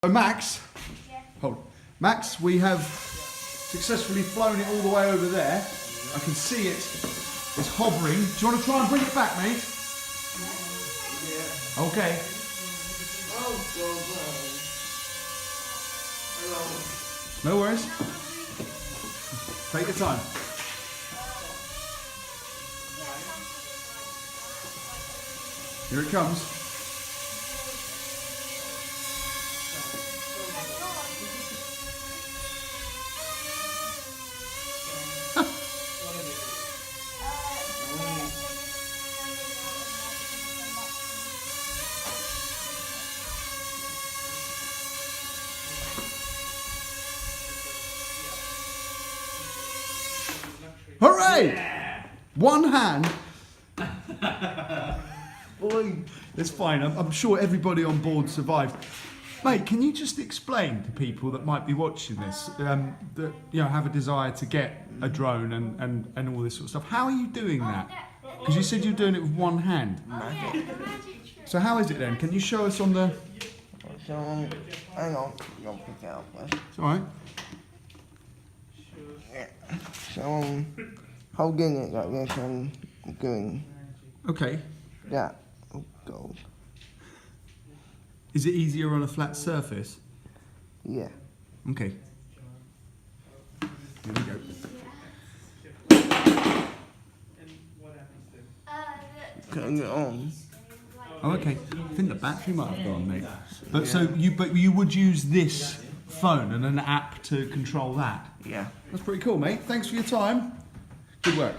So Max, hold on. Max, we have successfully flown it all the way over there. I can see it. It's hovering. Do you want to try and bring it back, mate? Yeah. Okay. Oh, God. Hello. No worries. Take your time. Here it comes. Hooray! Yeah. One hand. Boy, it's fine. I'm sure everybody on board survived. Mate, can you just explain to people that might be watching this, that have a desire to get a drone and all this sort of stuff? How are you doing that? Because you said you're doing it with one hand. So how is it then? Can you show us on the... So, hang on. You'll pick it up first. It's alright. Yeah. So, holding it like this and doing Okay. that. Oh, God. Is it easier on a flat surface? Yeah. Okay. Here we go. Turn it on. Oh, okay. I think the battery might have gone, mate. But so you would use this phone and an app to control that? Yeah. That's pretty cool, mate. Thanks for your time. Good work.